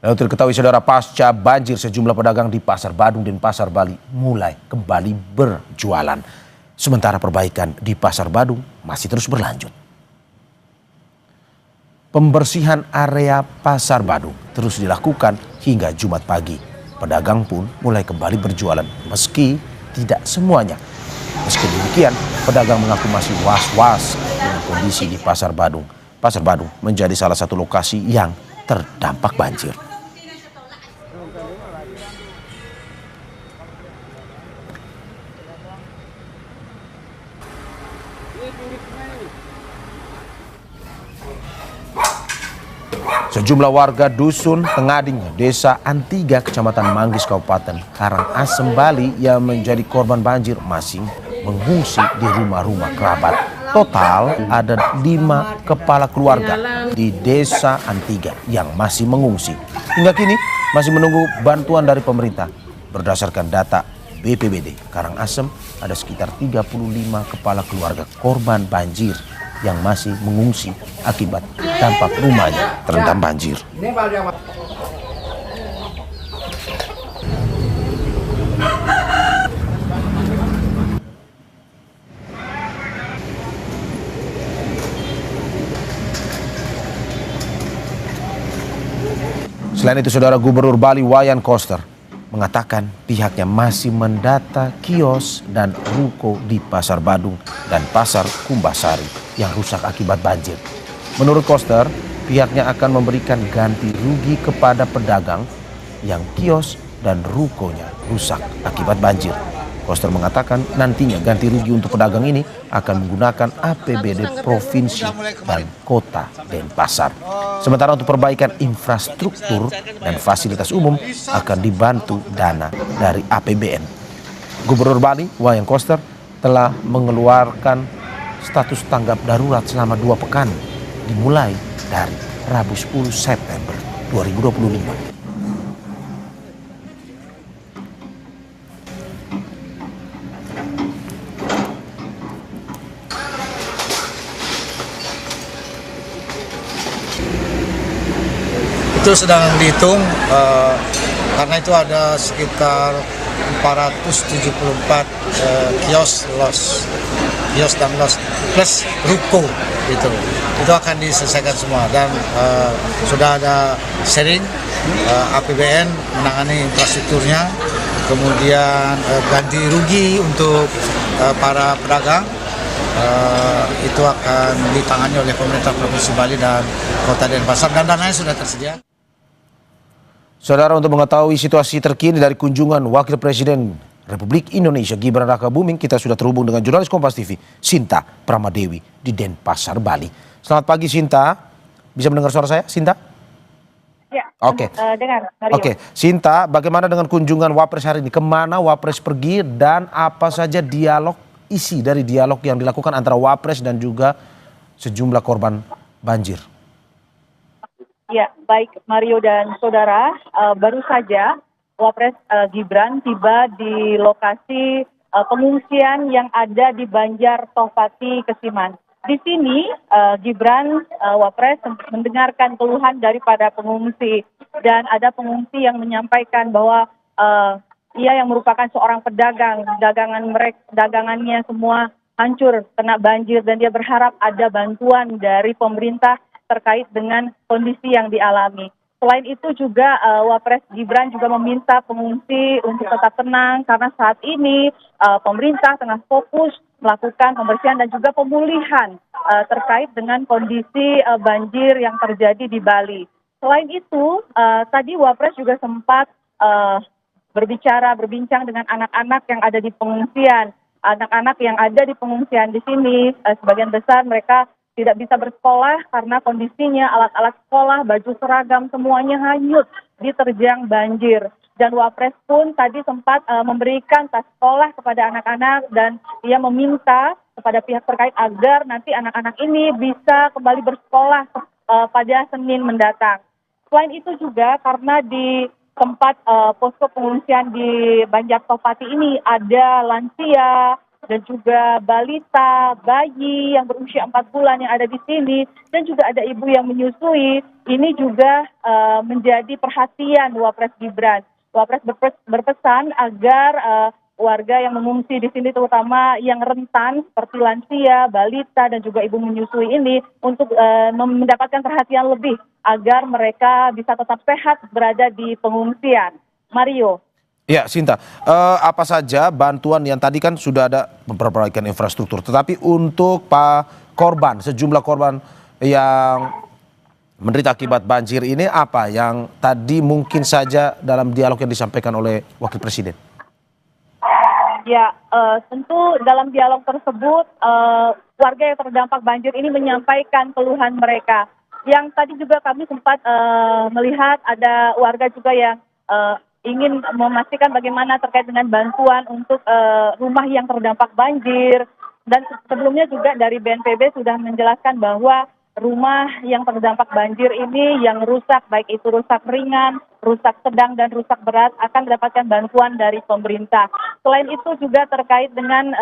Lalu diketahui saudara, pasca banjir sejumlah pedagang di Pasar Badung dan Pasar Bali mulai kembali berjualan. Sementara perbaikan di Pasar Badung masih terus berlanjut. Pembersihan area Pasar Badung terus dilakukan hingga Jumat pagi. Pedagang pun mulai kembali berjualan meski tidak semuanya. Meski demikian, pedagang mengaku masih was-was dengan kondisi di Pasar Badung. Pasar Badung menjadi salah satu lokasi yang terdampak banjir. Sejumlah warga dusun Tengading, Desa Antiga, Kecamatan Manggis, Kabupaten Karangasem, Bali yang menjadi korban banjir masih mengungsi di rumah-rumah kerabat. Total ada 5 kepala keluarga di Desa Antiga yang masih mengungsi. Hingga kini masih menunggu bantuan dari pemerintah. Berdasarkan data BPBD Karangasem, ada sekitar 35 kepala keluarga korban banjir yang masih mengungsi akibat dampak rumahnya terendam banjir. Selain itu, saudara, Gubernur Bali Wayan Koster mengatakan pihaknya masih mendata kios dan ruko di Pasar Badung dan Pasar Kumbasari yang rusak akibat banjir. Menurut Koster, pihaknya akan memberikan ganti rugi kepada pedagang yang kios dan rukonya rusak akibat banjir. Koster mengatakan nantinya ganti rugi untuk pedagang ini akan menggunakan APBD provinsi dan kota Denpasar. Sementara untuk perbaikan infrastruktur dan fasilitas umum akan dibantu dana dari APBN. Gubernur Bali Wayan Koster telah mengeluarkan status tanggap darurat selama 2 pekan dimulai dari Rabu 10 September 2025. Itu sedang dihitung karena itu ada sekitar 474 kios dan los plus ruko itu akan diselesaikan semua dan sudah ada sharing APBN menangani infrastrukturnya, kemudian ganti rugi untuk para pedagang itu akan ditangani oleh pemerintah Provinsi Bali dan Kota Denpasar dan dananya sudah tersedia. Saudara, untuk mengetahui situasi terkini dari kunjungan Wakil Presiden Republik Indonesia Gibran Rakabuming, kita sudah terhubung dengan jurnalis Kompas TV Sinta Pramadewi di Denpasar, Bali. Selamat pagi, Sinta. Bisa mendengar suara saya, Sinta? Ya. Oke. Dengar. Oke, Sinta, bagaimana dengan kunjungan Wapres hari ini? Kemana Wapres pergi dan apa saja isi dari dialog yang dilakukan antara Wapres dan juga sejumlah korban banjir? Ya, baik Mario dan saudara, baru saja Wapres Gibran tiba di lokasi pengungsian yang ada di Banjar Tohpati, Kesiman. Di sini Gibran Wapres mendengarkan keluhan daripada pengungsi dan ada pengungsi yang menyampaikan bahwa ia yang merupakan seorang pedagang, dagangannya semua hancur kena banjir dan dia berharap ada bantuan dari pemerintah terkait dengan kondisi yang dialami. Selain itu juga Wapres Gibran juga meminta pengungsi untuk tetap tenang karena saat ini pemerintah tengah fokus melakukan pembersihan dan juga pemulihan terkait dengan kondisi banjir yang terjadi di Bali. Selain itu, tadi Wapres juga sempat berbincang dengan anak-anak yang ada di pengungsian. Anak-anak yang ada di pengungsian di sini, sebagian besar mereka tidak bisa bersekolah karena kondisinya alat-alat sekolah, baju seragam semuanya hanyut diterjang banjir. Dan Wapres pun tadi sempat memberikan tas sekolah kepada anak-anak dan ia meminta kepada pihak terkait agar nanti anak-anak ini bisa kembali bersekolah pada Senin mendatang. Selain itu juga karena di tempat posko pengungsian di Banjar Tohpati ini ada lansia, dan juga balita, bayi yang berusia 4 bulan yang ada di sini, dan juga ada ibu yang menyusui. Ini juga menjadi perhatian Wapres Gibran. Wapres berpesan agar warga yang mengungsi di sini, terutama yang rentan seperti lansia, balita, dan juga ibu menyusui ini, untuk mendapatkan perhatian lebih agar mereka bisa tetap sehat berada di pengungsian. Mario. Ya, Sinta, apa saja bantuan yang tadi kan sudah ada memperbaikan infrastruktur, tetapi untuk korban, sejumlah korban yang menderita akibat banjir ini apa yang tadi mungkin saja dalam dialog yang disampaikan oleh Wakil Presiden? Ya, tentu dalam dialog tersebut warga yang terdampak banjir ini menyampaikan keluhan mereka. Yang tadi juga kami sempat melihat ada warga juga yang ingin memastikan bagaimana terkait dengan bantuan untuk rumah yang terdampak banjir. Dan sebelumnya juga dari BNPB sudah menjelaskan bahwa rumah yang terdampak banjir ini yang rusak, baik itu rusak ringan, rusak sedang, dan rusak berat, akan mendapatkan bantuan dari pemerintah. Selain itu juga terkait dengan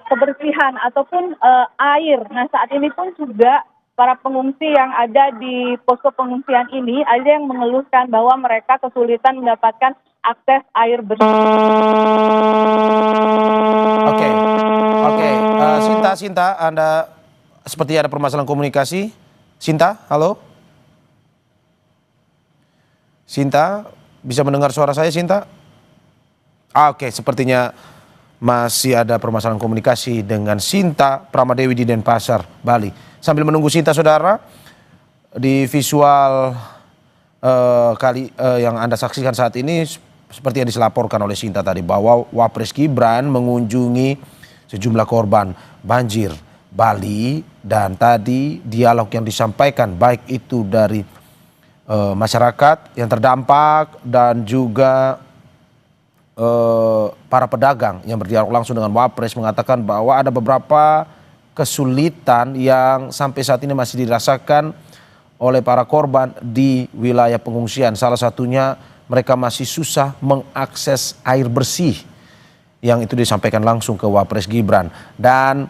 kebersihan ataupun air. Nah, saat ini pun juga para pengungsi yang ada di posko pengungsian ini ada yang mengeluhkan bahwa mereka kesulitan mendapatkan akses air bersih. Oke. Sinta, Anda seperti ada permasalahan komunikasi. Sinta, halo? Sinta, bisa mendengar suara saya, Sinta? Oke, sepertinya masih ada permasalahan komunikasi dengan Sinta Pramadewi di Denpasar, Bali. Sambil menunggu Sinta, saudara, di visual yang Anda saksikan saat ini, seperti yang dilaporkan oleh Sinta tadi, bahwa Wapres Gibran mengunjungi sejumlah korban banjir Bali, dan tadi dialog yang disampaikan baik itu dari masyarakat yang terdampak dan juga para pedagang yang berdialog langsung dengan Wapres mengatakan bahwa ada beberapa kesulitan yang sampai saat ini masih dirasakan oleh para korban di wilayah pengungsian. Salah satunya mereka masih susah mengakses air bersih, yang itu disampaikan langsung ke Wapres Gibran. Dan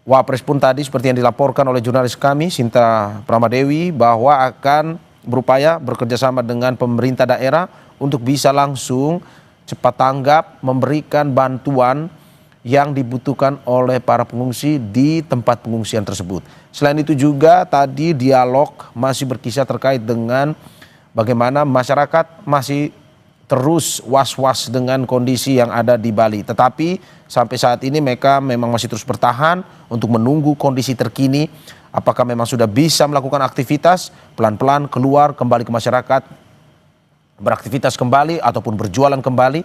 Wapres pun tadi seperti yang dilaporkan oleh jurnalis kami Sinta Pramadewi bahwa akan berupaya bekerjasama dengan pemerintah daerah untuk bisa langsung cepat tanggap memberikan bantuan yang dibutuhkan oleh para pengungsi di tempat pengungsian tersebut. Selain itu juga tadi dialog masih berkisah terkait dengan bagaimana masyarakat masih terus was-was dengan kondisi yang ada di Bali. Tetapi sampai saat ini mereka memang masih terus bertahan untuk menunggu kondisi terkini. Apakah memang sudah bisa melakukan aktivitas, pelan-pelan keluar kembali ke masyarakat, beraktivitas kembali ataupun berjualan kembali.